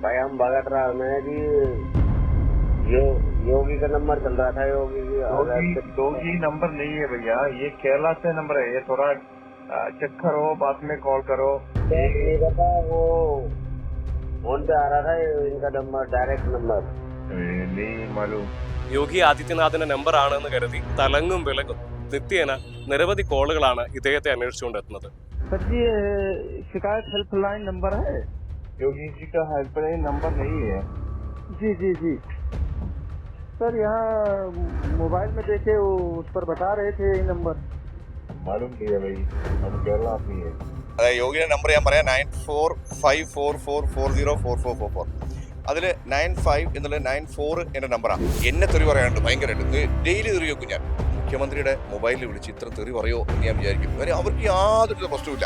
भाई हम भगत रहा मैं कि योगी का नंबर चल रहा था। योगी नंबर नहीं है भैया, ये केरला से नंबर है। ये थोड़ा चेक करो, बाद में कॉल करो। नहीं पता, वो फोन पे आ रहा था इनका नंबर, डायरेक्ट नंबर नहीं मालूम। യോഗി ആദിത്യനാഥിന്റെ നമ്പർ ആണെന്ന് കരുതി തലങ്ങും വിലങ്ങും നിത്യേന നിരവധി കോളുകളാണ് ഇദ്ദേഹത്തെ അന്വേഷിച്ചുകൊണ്ടെത്തുന്നത്. सर जी शिकायत हेल्पलाइन नंबर है? योगी जी का हेल्पलाइन नंबर नहीं है। जी जी जी सर, यहाँ मोबाइल में देखे वो उस पर बता रहे थे ये नंबर। मालूम नहीं है भाई, हम केरला आदमी है। അതായത് യോഗിയുടെ നമ്പർ ഞാൻ പറയാം 945444404444. അതിൽ 95 എന്നുള്ള 94 എൻ്റെ നമ്പറാണ്. എന്നെ തെറി പറയാനുണ്ട് ഭയങ്കരമായിട്ട്. ഡെയിലി തെറി വെക്കും ഞാൻ. മുഖ്യമന്ത്രിയുടെ മൊബൈലിൽ വിളിച്ച് ഇത്ര തെറി പറയോ എന്ന് ഞാൻ വിചാരിക്കും. കാര്യം അവർക്ക് യാതൊരു പ്രശ്നവുമില്ല.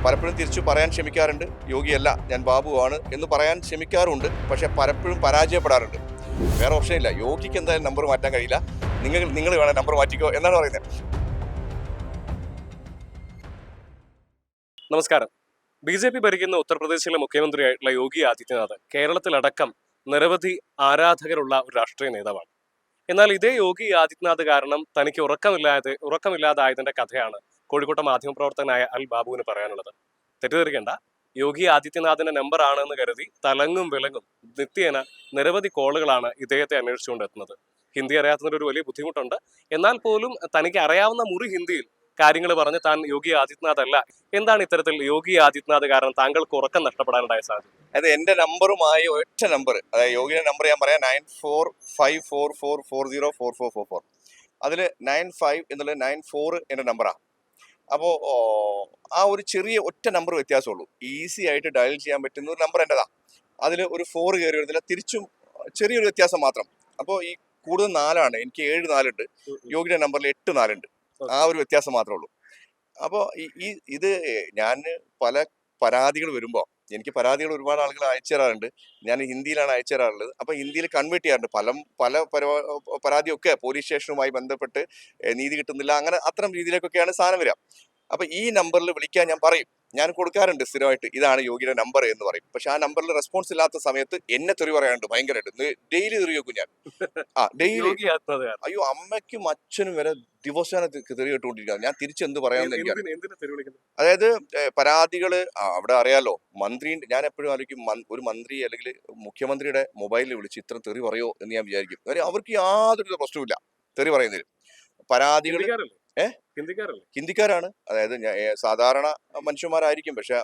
പലപ്പോഴും തിരിച്ചു പറയാൻ ശ്രമിക്കാറുണ്ട്, യോഗിയല്ല ഞാൻ ബാബുവാണ് എന്ന് പറയാൻ ശ്രമിക്കാറുണ്ട്. പക്ഷെ പലപ്പോഴും പരാജയപ്പെടാറുണ്ട്. വേറെ ഓപ്ഷൻ ഇല്ല. യോഗിക്ക് എന്തായാലും നമ്പർ മാറ്റാൻ കഴിയില്ല. നിങ്ങൾ വേണം നമ്പർ മാറ്റിക്കോ എന്നാണ് പറയുന്നത്. നമസ്കാരം. BJP ഭരിക്കുന്ന ഉത്തർപ്രദേശിലെ മുഖ്യമന്ത്രിയായിട്ടുള്ള യോഗി ആദിത്യനാഥ് കേരളത്തിലടക്കം നിരവധി ആരാധകരുള്ള ഒരു രാഷ്ട്രീയ നേതാവാണ്. എന്നാൽ ഇതേ യോഗി ആദിത്യനാഥ് കാരണം തനിക്ക് ഉറക്കമില്ലാതായതിന്റെ കഥയാണ് കോഴിക്കോട്ടെ മാധ്യമപ്രവർത്തകനായ അൽ ബാബുവിന് പറയാനുള്ളത്. തെറ്റിദ്ധരിക്കേണ്ട, യോഗി ആദിത്യനാഥിന്റെ നമ്പർ ആണെന്ന് കരുതി തലങ്ങും വിലങ്ങും നിത്യേന നിരവധി കോളുകളാണ് ഇദ്ദേഹത്തെ അന്വേഷിച്ചുകൊണ്ടെത്തുന്നത്. ഹിന്ദി അറിയാത്തതിന്റെ ഒരു വലിയ ബുദ്ധിമുട്ടുണ്ട്. എന്നാൽ പോലും തനിക്ക് അറിയാവുന്ന മുറി ഹിന്ദിയിൽ കാര്യങ്ങൾ പറഞ്ഞ് താൻ യോഗി ആദിത്യനാഥ് അല്ല. എന്താണ് ഇത്തരത്തിൽ യോഗി ആദിത്യനാഥ് കാരണം താങ്കൾക്ക് ഉറക്കം നഷ്ടപ്പെടാനുണ്ടായ സാധ്യത? അതായത് എന്റെ നമ്പറുമായി ഒറ്റ നമ്പർ, അതായത് യോഗിയുടെ നമ്പർ ഞാൻ പറയാം 945444404444. അതിൽ 95 എന്നുള്ള 94 എന്റെ നമ്പറാണ്. അപ്പോൾ ആ ഒരു ചെറിയ ഒറ്റ നമ്പർ വ്യത്യാസമുള്ളൂ. ഈസി ആയിട്ട് ഡയൽ ചെയ്യാൻ പറ്റുന്ന ഒരു നമ്പർ എന്റേതാ. അതിൽ ഒരു 4 കയറി വരുന്നില്ല, തിരിച്ചും ചെറിയൊരു വ്യത്യാസം മാത്രം. അപ്പോൾ ഈ കൂടുതൽ 4 എനിക്ക് 7 4 യോഗിയുടെ നമ്പറിൽ 8 4 ആ ഒരു വ്യത്യാസം മാത്രമേ ഉള്ളൂ. അപ്പോൾ ഇത് ഞാൻ പല പരാതികൾ വരുമ്പോൾ, എനിക്ക് പരാതികൾ ഒരുപാട് ആളുകൾ അയച്ചു തരാറുണ്ട്. ഞാൻ ഹിന്ദിയിലാണ് അയച്ചു തരാറുള്ളത്. അപ്പോൾ ഹിന്ദിയിൽ കൺവേർട്ട് ചെയ്യാറുണ്ട്. പല പരാതിയൊക്കെ പോലീസ് സ്റ്റേഷനുമായി ബന്ധപ്പെട്ട് നീതി കിട്ടുന്നില്ല, അങ്ങനെ അത്തരം രീതിയിലേക്കൊക്കെയാണ് സാധനം വരിക. അപ്പൊ ഈ നമ്പറിൽ വിളിക്കാൻ ഞാൻ പറയും, ഞാൻ കൊടുക്കാറുണ്ട് സ്ഥിരമായിട്ട്, ഇതാണ് യോഗിയുടെ നമ്പർ എന്ന് പറയും. പക്ഷെ ആ നമ്പറിൽ റെസ്പോൺസ് ഇല്ലാത്ത സമയത്ത് എന്നെ തെറി പറയാനുണ്ട് ഭയങ്കരമായിട്ട്. ഡെയിലി തെറി വെക്കും ഞാൻ. ഡെയിലി. അയ്യോ, അമ്മയ്ക്കും അച്ഛനും വരെ ദിവസേന തെറി കേട്ടുകൊണ്ടിരിക്കുക. ഞാൻ തിരിച്ചെന്ത് പറയാമെന്ന് എനിക്കറിയാം. അതായത് പരാതികള് അവിടെ അറിയാലോ, മന്ത്രി, ഞാൻ എപ്പോഴും ആലോചിക്കും ഒരു മന്ത്രി അല്ലെങ്കിൽ മുഖ്യമന്ത്രിയുടെ മൊബൈലിൽ വിളിച്ച് ഇത്ര തെറി പറയോ എന്ന് ഞാൻ വിചാരിക്കും. കാര്യം അവർക്ക് യാതൊരു പ്രശ്നവുമില്ല തെറി പറയുന്നതിൽ. പരാതികൾ ഹിന്ദിക്കാരാണ്, അതായത് സാധാരണ മനുഷ്യന്മാരായിരിക്കും. പക്ഷെ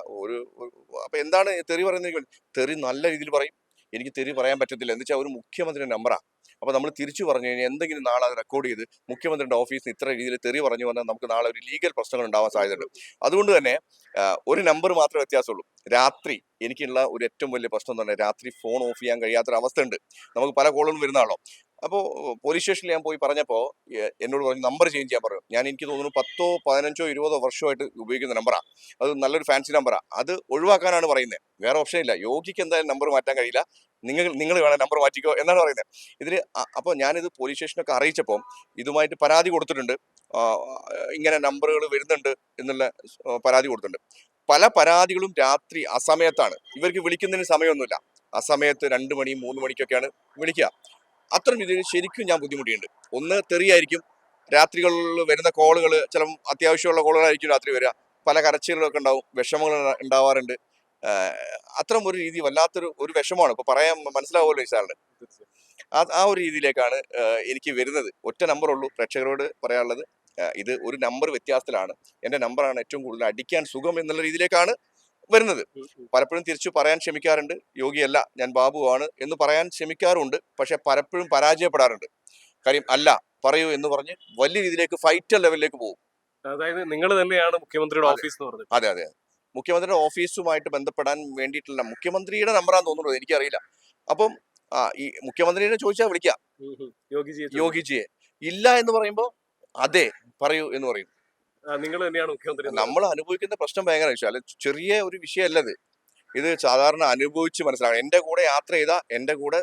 അപ്പൊ എന്താണ് തെറി പറയുന്നത്? തെറി നല്ല രീതിയിൽ പറയും. എനിക്ക് തെറി പറയാൻ പറ്റത്തില്ല എന്ന് വെച്ചാൽ ഒരു മുഖ്യമന്ത്രിയുടെ നമ്പറാണ്. അപ്പൊ നമ്മൾ തിരിച്ചു പറഞ്ഞു കഴിഞ്ഞാൽ എന്തെങ്കിലും നാളെ അത് റെക്കോർഡ് ചെയ്ത് മുഖ്യമന്ത്രിയുടെ ഓഫീസിൽ ഇത്ര രീതിയിൽ തെറി പറഞ്ഞു വന്നാൽ നമുക്ക് നാളെ ഒരു ലീഗൽ പ്രശ്നങ്ങൾ ഉണ്ടാവാൻ സാധ്യതയുണ്ട്. അതുകൊണ്ട് തന്നെ ഒരു നമ്പർ മാത്രമേ വ്യത്യാസമുള്ളൂ. രാത്രി എനിക്കുള്ള ഒരു ഏറ്റവും വലിയ പ്രശ്നം എന്ന് പറഞ്ഞാൽ രാത്രി ഫോൺ ഓഫ് ചെയ്യാൻ കഴിയാത്തൊരവസ്ഥ ഉണ്ട്. നമുക്ക് പല കോളുകളും വരുന്നതാണോ. അപ്പോൾ പോലീസ് സ്റ്റേഷനിൽ ഞാൻ പോയി പറഞ്ഞപ്പോൾ എന്നോട് പറഞ്ഞു നമ്പർ ചേഞ്ച് ചെയ്യാൻ പറഞ്ഞു. ഞാൻ എനിക്ക് തോന്നുന്നു 10, 15, 20 വർഷമായിട്ട് ഉപയോഗിക്കുന്ന നമ്പറാണ്. അത് നല്ലൊരു ഫാൻസി നമ്പറാണ്. അത് ഒഴിവാക്കാനാണ് പറയുന്നത്. വേറെ ഓപ്ഷൻ ഇല്ല. യോഗിക്ക് എന്തായാലും നമ്പർ മാറ്റാൻ കഴിയില്ല. നിങ്ങൾ വേണം നമ്പർ മാറ്റിക്കോ എന്നാണ് പറയുന്നത്. ഇതിന് അപ്പോൾ ഞാനിത് പോലീസ് സ്റ്റേഷനൊക്കെ അറിയിച്ചപ്പോൾ ഇതുമായിട്ട് പരാതി കൊടുത്തിട്ടുണ്ട്. ഇങ്ങനെ നമ്പറുകൾ വരുന്നുണ്ട് എന്നുള്ള പരാതി കൊടുത്തിട്ടുണ്ട്. പല പരാതികളും രാത്രി അസമയത്താണ്. ഇവർക്ക് വിളിക്കുന്നതിന് സമയമൊന്നുമില്ല. അസമയത്ത് 2 മണി 3 മണിക്കൊക്കെയാണ് വിളിക്കുക. അത്തരം രീതിയിൽ ശരിക്കും ഞാൻ ബുദ്ധിമുട്ടിയിട്ടുണ്ട്. ഒന്ന് തെറിയായിരിക്കും, രാത്രികളിൽ വരുന്ന കോളുകൾ ചില അത്യാവശ്യമുള്ള കോളുകളായിരിക്കും രാത്രി വരിക. പല കരച്ചിലുകളൊക്കെ ഉണ്ടാവും, വിഷമങ്ങൾ ഉണ്ടാവാറുണ്ട്. അത്തരം ഒരു രീതി വല്ലാത്തൊരു വിഷമമാണ്. ഇപ്പൊ പറയാൻ മനസ്സിലാവുമല്ലോ ഈ സാറിന്. ആ ഒരു രീതിയിലേക്കാണ് എനിക്ക് വരുന്നത്. ഒറ്റ നമ്പറുള്ളൂ. പ്രേക്ഷകരോട് പറയാനുള്ളത്, ഇത് ഒരു നമ്പർ വ്യത്യാസത്തിലാണ്. എന്റെ നമ്പറാണ് ഏറ്റവും കൂടുതൽ അടിക്കാൻ സുഖം എന്നുള്ള രീതിയിലേക്കാണ് വരുന്നത്. പലപ്പോഴും തിരിച്ചു പറയാൻ ശ്രമിക്കാറുണ്ട്, യോഗിയല്ല ഞാൻ ബാബുവാണ് എന്ന് പറയാൻ ശ്രമിക്കാറുണ്ട്. പക്ഷെ പലപ്പോഴും പരാജയപ്പെടാറുണ്ട്. കാര്യം അല്ല പറയൂ എന്ന് പറഞ്ഞ് വലിയ രീതിയിലേക്ക് ഫൈറ്റർ ലെവലിലേക്ക് പോകും. അതായത് നിങ്ങൾ തന്നെയാണ് മുഖ്യമന്ത്രിയുടെ ഓഫീസ് എന്ന് പറഞ്ഞത്? അതെ അതെ, മുഖ്യമന്ത്രിയുടെ ഓഫീസുമായിട്ട് ബന്ധപ്പെടാൻ വേണ്ടിയിട്ടുള്ള മുഖ്യമന്ത്രിയുടെ നമ്പറാന്ന് തോന്നുന്നത്, എനിക്കറിയില്ല. അപ്പം ഈ മുഖ്യമന്ത്രിയെ ചോദിച്ചാൽ വിളിക്കാം യോഗിജിയെ. ഇല്ല എന്ന് പറയുമ്പോ അതെ പറയൂ എന്ന് പറയും. നിങ്ങൾ തന്നെയാണ് മുഖ്യമന്ത്രി. നമ്മൾ അനുഭവിക്കുന്ന പ്രശ്നം ഭയങ്കര വിഷയം അല്ല, ചെറിയ ഒരു വിഷയമല്ലത്. ഇത് സാധാരണ അനുഭവിച്ച് മനസ്സിലാക്കണം. എന്റെ കൂടെ യാത്ര ചെയ്ത, എന്റെ കൂടെ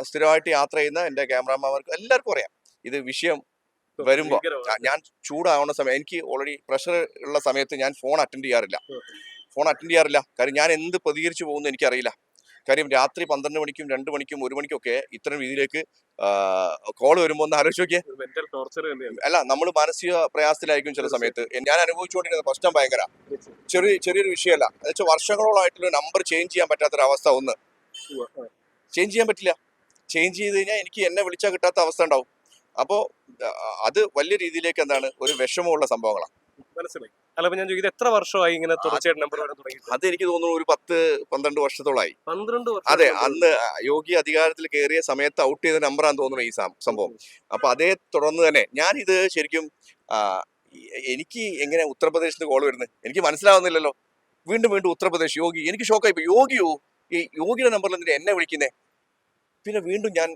സ്ഥിരമായിട്ട് യാത്ര ചെയ്യുന്ന എന്റെ ക്യാമറാമാർക്ക് എല്ലാവർക്കും അറിയാം ഇത് വിഷയം വരുമ്പോ. ഞാൻ ചൂടാവുന്ന സമയം, എനിക്ക് ഓൾറെഡി പ്രഷർ ഉള്ള സമയത്ത് ഞാൻ ഫോൺ അറ്റൻഡ് ചെയ്യാറില്ല. ഫോൺ അറ്റൻഡ് ചെയ്യാറില്ല. കാര്യം ഞാൻ എന്ത് പ്രതികരിച്ചു പോകുന്നു എനിക്കറിയില്ല. കാര്യം രാത്രി 12 മണിക്കും 2 മണിക്കും 1 മണിക്കൊക്കെ ഇത്തരം രീതിയിലേക്ക് കോൾ വരുമ്പോൾ ഒന്ന് ആലോചിച്ച് നോക്കിയേ. മെന്റൽ ടോർച്ചർ തന്നെയാണ്. അല്ല, നമ്മൾ മാനസിക പ്രയാസത്തിലായിരിക്കും ചില സമയത്ത്. ഞാൻ അനുഭവിച്ചുകൊണ്ടിരുന്നത് പ്രശ്നം ഭയങ്കര ചെറിയൊരു വിഷയമല്ല. എന്നുവെച്ചാൽ വർഷങ്ങളോളായിട്ടുള്ള നമ്പർ ചേഞ്ച് ചെയ്യാൻ പറ്റാത്തൊരവസ്ഥ. ഒന്ന് ചേഞ്ച് ചെയ്യാൻ പറ്റില്ല. ചേഞ്ച് ചെയ്ത് കഴിഞ്ഞാൽ എനിക്ക് എന്നെ വിളിച്ചാൽ കിട്ടാത്ത അവസ്ഥ ഉണ്ടാവും. അപ്പോൾ അത് വലിയ രീതിയിലേക്ക് എന്താണ് ഒരു വിഷമമുള്ള സംഭവങ്ങളാണ്. മനസ്സിലായി. അല്ല, അപ്പൊ ഞാൻ ചോദിക്കുന്നത് എത്ര വർഷമായി ഇങ്ങനെ തുടർച്ചയായിട്ട് നമ്പർ വരാൻ തുടങ്ങി? അത് എനിക്ക് തോന്നുന്നു ഒരു 10-12 വർഷത്തോളായി. 12 വർഷം. അതെ, അന്ന് യോഗി അധികാരത്തിൽ കയറിയ സമയത്ത് ഔട്ട് ചെയ്ത നമ്പറാന്ന് തോന്നുന്നു ഈ സംഭവം. അപ്പൊ അതേ തുടർന്ന് തന്നെ ഞാൻ ഇത് ശരിക്കും എനിക്ക് എങ്ങനെ ഉത്തർപ്രദേശിൽ നിന്ന് കോൾ വരുന്നത് എനിക്ക് മനസ്സിലാവുന്നില്ലല്ലോ. വീണ്ടും ഉത്തർപ്രദേശ് യോഗി. എനിക്ക് ഷോക്കായി പോയി. ഈ യോഗിയുടെ നമ്പറിൽ എന്തിനാ എന്നെ വിളിക്കുന്നേ? പിന്നെ വീണ്ടും ഞാൻ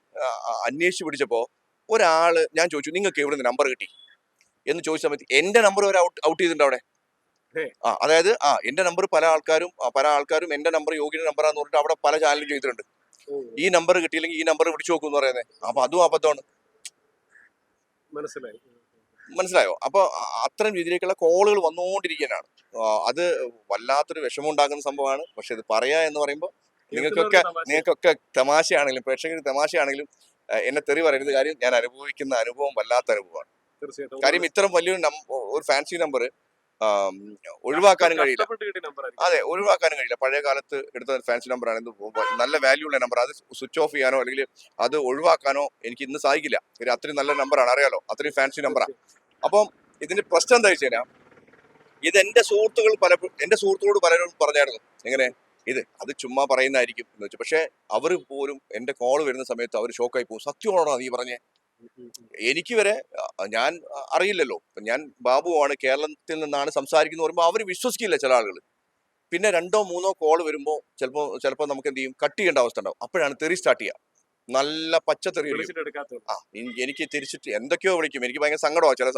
അന്വേഷിച്ച് പിടിച്ചപ്പോ ഒരാള് ഞാൻ ചോദിച്ചു, നിങ്ങൾക്ക് എവിടെ നിന്ന് നമ്പർ കിട്ടി എന്ന് ചോദിച്ച സമയത്ത് എന്റെ നമ്പർ ഒരു ഔട്ട് ചെയ്തിട്ടുണ്ട് അവിടെ. അതായത് എന്റെ നമ്പർ പല ആൾക്കാരും എന്റെ നമ്പർ യോഗിയുടെ നമ്പറാന്ന് പറഞ്ഞിട്ട് അവിടെ പല ചാനലും ചെയ്തിട്ടുണ്ട്. ഈ നമ്പർ കിട്ടിയില്ലെങ്കിൽ ഈ നമ്പർ വിളിച്ചു നോക്കും എന്ന് പറയുന്നത്. അപ്പൊ അതും അബദ്ധമാണ്. മനസ്സിലായോ? അപ്പൊ അത്തരം രീതിയിലേക്കുള്ള കോളുകൾ വന്നുകൊണ്ടിരിക്കാനാണ്. അത് വല്ലാത്തൊരു വിഷമം ഉണ്ടാക്കുന്ന സംഭവമാണ്. പക്ഷെ ഇത് പറയാ എന്ന് പറയുമ്പോൾ നിങ്ങൾക്കൊക്കെ തമാശയാണെങ്കിലും പ്രേക്ഷകർക്ക് തമാശയാണെങ്കിലും എന്നെ തെറി പറയരുത്. കാര്യം ഞാൻ അനുഭവിക്കുന്ന അനുഭവം വല്ലാത്ത അനുഭവമാണ്. കാര്യം ഇത്തരം ഒരു ഫാൻസി നമ്പർ ഒഴിവാക്കാനും കഴിയില്ല. അതെ, ഒഴിവാക്കാനും കഴിയില്ല. പഴയ കാലത്ത് എടുത്ത ഫാൻസി നമ്പറാണ്. നല്ല വാല്യൂ ഉള്ള നമ്പർ. അത് സ്വിച്ച് ഓഫ് ചെയ്യാനോ അല്ലെങ്കിൽ അത് ഒഴിവാക്കാനോ എനിക്ക് ഇന്ന് സാധിക്കില്ല. അത്രയും നല്ല നമ്പറാണ്, അറിയാലോ. അത്രയും ഫാൻസി നമ്പറാണ്. അപ്പം ഇതിന്റെ പ്രശ്നം എന്താ വെച്ച് കഴിഞ്ഞാൽ ഇത് എന്റെ സുഹൃത്തുക്കളോട് പലരും പറഞ്ഞായിരുന്നു, എങ്ങനെ അത് ചുമ്മാ പറയുന്നതായിരിക്കും എന്ന് വെച്ചു. പക്ഷെ അവർ പോലും എന്റെ കോൾ വരുന്ന സമയത്ത് അവർ ഷോക്കായി പോകും. സത്യമാണോ നീ പറഞ്ഞേ? എനിക്ക് വരെ ഞാൻ അറിയില്ലല്ലോ. ഞാൻ ബാബുവാണ്, കേരളത്തിൽ നിന്നാണ് സംസാരിക്കുന്നത് പറയുമ്പോൾ അവർ വിശ്വസിക്കില്ല ചില ആളുകൾ. പിന്നെ 2-3 കോൾ വരുമ്പോൾ ചിലപ്പോൾ നമുക്ക് എന്ത് ചെയ്യും, കട്ട് ചെയ്യേണ്ട അവസ്ഥ ഉണ്ടാവും. അപ്പോഴാണ് തെറി സ്റ്റാർട്ട് ചെയ്യുക. നല്ല പച്ചത്തെറി. എനിക്ക് തിരിച്ചിട്ട് എന്തൊക്കെയോ വിളിക്കും. എനിക്ക് ഭയങ്കര സങ്കടമാണ് ചില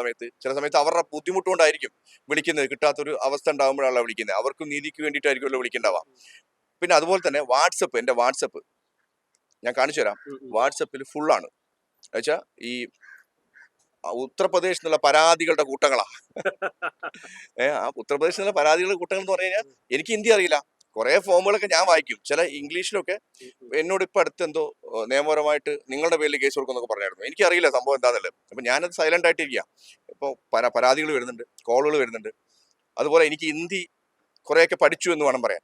സമയത്ത് അവരുടെ ബുദ്ധിമുട്ടുകൊണ്ടായിരിക്കും വിളിക്കുന്നത്. കിട്ടാത്തൊരു അവസ്ഥ ഉണ്ടാകുമ്പോഴാണ് വിളിക്കുന്നത്. അവർക്കും നീതിക്ക് വേണ്ടിയിട്ടായിരിക്കുമല്ലോ വിളിക്കേണ്ടാവാം. പിന്നെ അതുപോലെ തന്നെ എന്റെ വാട്സപ്പ് ഞാൻ കാണിച്ചു തരാം. വാട്സപ്പിൽ ഫുള്ളാണ്. എന്നുവെച്ചാ ഈ ഉത്തർപ്രദേശിൽ നിന്നുള്ള പരാതികളുടെ കൂട്ടങ്ങളാ. ഉത്തർപ്രദേശിൽ നിന്നുള്ള പരാതികളുടെ കൂട്ടങ്ങൾ എന്ന് പറഞ്ഞു കഴിഞ്ഞാൽ എനിക്ക് ഹിന്ദി അറിയില്ല. കുറെ ഫോമുകളൊക്കെ ഞാൻ വായിക്കും. ചില ഇംഗ്ലീഷിലൊക്കെ എന്നോട് ഇപ്പൊ അടുത്ത് എന്തോ നിയമപരമായിട്ട് നിങ്ങളുടെ പേരിൽ കേസ് കൊടുക്കുന്നൊക്കെ പറഞ്ഞായിരുന്നു. എനിക്കറിയില്ല സംഭവം എന്താന്നുള്ളത്. അപ്പൊ ഞാനത് സൈലന്റ് ആയിട്ടിരിക്കുക. ഇപ്പൊ പരാതികൾ വരുന്നുണ്ട്, കോളുകൾ വരുന്നുണ്ട്. അതുപോലെ എനിക്ക് ഹിന്ദി കുറെയൊക്കെ പഠിച്ചു എന്ന് വേണം പറയാൻ.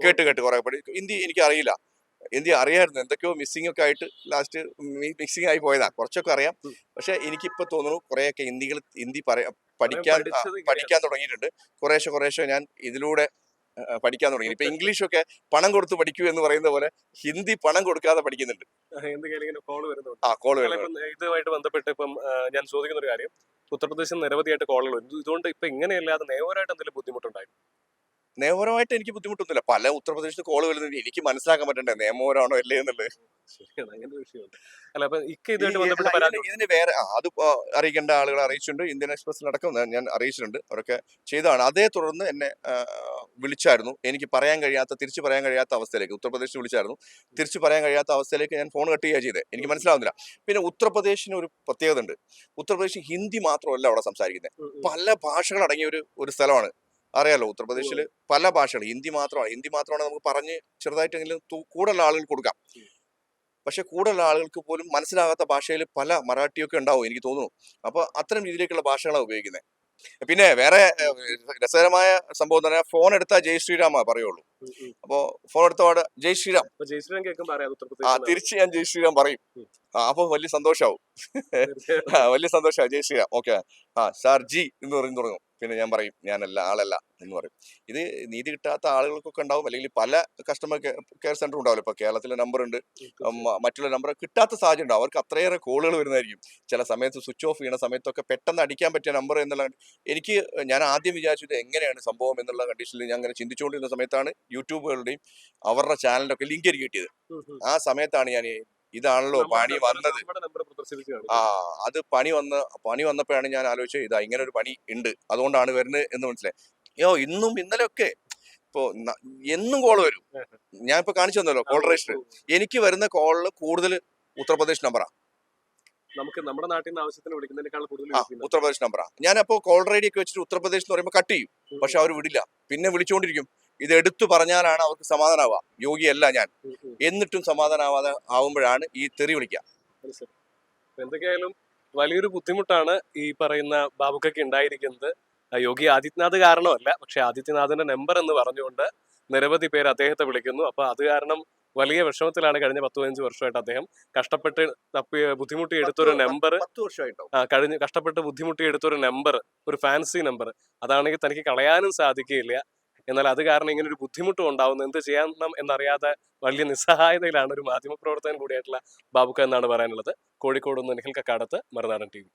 കേട്ട് കുറെ പഠിച്ചു. ഹിന്ദി എനിക്ക് അറിയില്ല. ഹിന്ദി അറിയായിരുന്നു. എന്തൊക്കെയോ മിസ്സിംഗ് ഒക്കെ ആയിട്ട് ലാസ്റ്റ് മിക്സിംഗ് ആയി പോയതാ. കുറച്ചൊക്കെ അറിയാം. പക്ഷെ എനിക്കിപ്പോ തോന്നുന്നു കുറെയൊക്കെ ഹിന്ദി പഠിക്കാൻ തുടങ്ങിയിട്ടുണ്ട്. കുറേശ്ശെ ഞാൻ ഇതിലൂടെ പഠിക്കാൻ തുടങ്ങി. ഇപ്പൊ ഇംഗ്ലീഷൊക്കെ പണം കൊടുത്ത് പഠിക്കൂ എന്ന് പറയുന്ന പോലെ ഹിന്ദി പണം കൊടുക്കാതെ പഠിക്കുന്നുണ്ട്. കോള് വരുന്നുണ്ട്. ഇതുമായിട്ട് ബന്ധപ്പെട്ട് ഇപ്പം ഞാൻ ചോദിക്കുന്ന ഒരു കാര്യം, ഉത്തർപ്രദേശിൽ നിരവധിയായിട്ട് കോളുകൾ വരും. ഇതുകൊണ്ട് ഇപ്പൊ ഇങ്ങനെയല്ലാതെ നിയമപരമായിട്ട് എന്തെങ്കിലും ബുദ്ധിമുട്ടുണ്ടായിരുന്നു? നിയമപരമായിട്ട് എനിക്ക് ബുദ്ധിമുട്ടൊന്നുമില്ല. പല ഉത്തർപ്രദേശിൽ കോള് വരുന്നത് എനിക്ക് മനസ്സിലാക്കാൻ പറ്റണ്ടേ നിയമപരമാണോ അല്ലേ എന്നുള്ളത്. ഇതിന് വേറെ അത് അറിയിക്കേണ്ട ആളുകൾ അറിയിച്ചിട്ടുണ്ട്. ഇന്ത്യൻ എക്സ്പ്രസിലടക്കം ഞാൻ അറിയിച്ചിട്ടുണ്ട്. അവരൊക്കെ ചെയ്തതാണ്. അതേ തുടർന്ന് എന്നെ വിളിച്ചായിരുന്നു. എനിക്ക് തിരിച്ചു പറയാൻ കഴിയാത്ത അവസ്ഥയിലേക്ക് ഉത്തർപ്രദേശിൽ വിളിച്ചായിരുന്നു. തിരിച്ചു പറയാൻ കഴിയാത്ത അവസ്ഥയിലേക്ക് ഞാൻ ഫോൺ കട്ട് ചെയ്യുക ചെയ്തത്. എനിക്ക് മനസ്സിലാവുന്നില്ല. പിന്നെ ഉത്തർപ്രദേശിന് ഒരു പ്രത്യേകത ഉണ്ട്. ഉത്തർപ്രദേശിൽ ഹിന്ദി മാത്രമല്ല അവിടെ സംസാരിക്കുന്നത്. പല ഭാഷകൾ അടങ്ങിയ ഒരു സ്ഥലമാണ്. അറിയാലോ, ഉത്തർപ്രദേശിൽ പല ഭാഷകൾ. ഹിന്ദി മാത്രമാണ് നമുക്ക് പറഞ്ഞ് ചെറുതായിട്ടെങ്കിലും കൂടുതൽ ആളുകൾ കൊടുക്കാം. പക്ഷെ കൂടുതൽ ആളുകൾക്ക് പോലും മനസ്സിലാകാത്ത ഭാഷയിൽ പല മറാഠിയൊക്കെ ഉണ്ടാവും എനിക്ക് തോന്നുന്നു. അപ്പൊ അത്തരം രീതിയിലേക്കുള്ള ഭാഷകളാണ് ഉപയോഗിക്കുന്നത്. പിന്നെ വേറെ രസകരമായ സംഭവം എന്ന് പറഞ്ഞാൽ ഫോൺ എടുത്താൽ ജയ് ശ്രീരാമ പറയുള്ളൂ. അപ്പൊ ഫോൺ എടുത്തപാട് ജയ് ശ്രീരാം തിരിച്ച് ഞാൻ ജയ് ശ്രീരാം പറയും. അപ്പൊ വലിയ സന്തോഷാവും. വലിയ സന്തോഷമാവും. ജയ് ശ്രീരാം, ഓക്കെ, സാർ ജി എന്ന് പറഞ്ഞു തുടങ്ങും. പിന്നെ ഞാൻ പറയും ഞാനല്ല, ആളല്ല എന്ന് പറയും. ഇത് നീതി കിട്ടാത്ത ആളുകൾക്കൊക്കെ ഉണ്ടാവും. അല്ലെങ്കിൽ പല കസ്റ്റമർ കെയർ സെന്റർ ഉണ്ടാവില്ല. ഇപ്പൊ കേരളത്തിലെ നമ്പർ ഉണ്ട്, മറ്റുള്ള നമ്പർ കിട്ടാത്ത സാഹചര്യം ഉണ്ടാവും. അവർക്ക് അത്രയേറെ കോളുകൾ വരുന്നതായിരിക്കും. ചില സമയത്ത് സ്വിച്ച് ഓഫ് ചെയ്യുന്ന സമയത്തൊക്കെ പെട്ടെന്ന് അടിക്കാൻ പറ്റിയ നമ്പർ എന്നുള്ള ഞാൻ ആദ്യം വിചാരിച്ചത് എങ്ങനെയാണ് സംഭവം എന്നുള്ള കണ്ടീഷനിൽ ഞാൻ അങ്ങനെ ചിന്തിച്ചുകൊണ്ടിരുന്ന സമയത്താണ് യൂട്യൂബുകളുടെയും അവരുടെ ചാനലിന്റെ ഒക്കെ ലിങ്ക് എനിക്ക് കിട്ടിയത്. ആ സമയത്താണ് ഞാൻ ഇതാണല്ലോ പണി വന്നത്. അത് പണി വന്നപ്പോഴാണ് ഞാൻ ആലോചിച്ചത് ഇങ്ങനെ ഒരു പണി ഉണ്ട്, അതുകൊണ്ടാണ് വരുന്നത് എന്ന് മനസ്സിലായി. ഇന്നും ഇന്നലെയൊക്കെ ഇപ്പൊ എന്നും കോള് വരും. ഞാൻ ഇപ്പൊ കാണിച്ചു തന്നല്ലോ കോൾ രജിസ്റ്റർ. എനിക്ക് വരുന്ന കോളില് കൂടുതൽ ഉത്തർപ്രദേശ് നമ്പറാ. നമുക്ക് നമ്മുടെ നാട്ടിൽ നിന്ന് ആവശ്യത്തിന് വിളിക്കുന്നതിനേക്കാൾ കൂടുതൽ ആ വിളിക്കുന്നത്. ഉത്തർപ്രദേശ് നമ്പറാ. ഞാനപ്പോ കോൾ റേഡിയോ ഒക്കെ വെച്ചിട്ട് ഉത്തർപ്രദേശ് എന്ന് പറയുമ്പോൾ കട്ട് ചെയ്യും. പക്ഷെ അവർ വിടില്ല, പിന്നെ വിളിച്ചുകൊണ്ടിരിക്കും. ഇത് എടുത്തു പറഞ്ഞാലാണ് അവർക്ക് സമാധാനമാവുക. യോഗിയല്ല ഞാൻ, ഉം, ഉം. എന്നിട്ടും സമാധാനമാവാതെ ആവുമ്പോഴാണ് ഈ തെറി വിളിക്കുക. മനസ്സിലായി. അപ്പൊ എന്തൊക്കെയായാലും വലിയൊരു ബുദ്ധിമുട്ടാണ് ഈ പറയുന്ന ബാബുക്കൊക്കെ ഉണ്ടായിരിക്കുന്നത്. യോഗി ആദിത്യനാഥ് കാരണമല്ല, പക്ഷെ ആദിത്യനാഥിന്റെ നമ്പർ എന്ന് പറഞ്ഞുകൊണ്ട് നിരവധി പേര് അദ്ദേഹത്തെ വിളിക്കുന്നു. അപ്പൊ അത് കാരണം വലിയ വിഷമത്തിലാണ് കഴിഞ്ഞ 10-15 വർഷമായിട്ട് അദ്ദേഹം കഷ്ടപ്പെട്ട് തപ്പി ബുദ്ധിമുട്ടി എടുത്തൊരു നമ്പർ 10 വർഷമായിട്ടോ. കഷ്ടപ്പെട്ട് ബുദ്ധിമുട്ടി എടുത്തൊരു നമ്പർ, ഒരു ഫാൻസി നമ്പർ, അതാണെങ്കിൽ തനിക്ക് കളയാനും സാധിക്കുകയില്ല. എന്നാൽ അത് കാരണം ഇങ്ങനെ ഒരു ബുദ്ധിമുട്ടും ഉണ്ടാവുന്നു. എന്ത് ചെയ്യണം എന്നറിയാതെ വലിയ നിസ്സഹായതയിലാണ് ഒരു മാധ്യമപ്രവർത്തകൻ കൂടിയായിട്ടുള്ള ബാബുക്ക എന്നാണ് പറയാനുള്ളത്. കോഴിക്കോട് നിന്ന് നിഖിൽ കക്കാടത്ത്, മറുനാടൻ TV.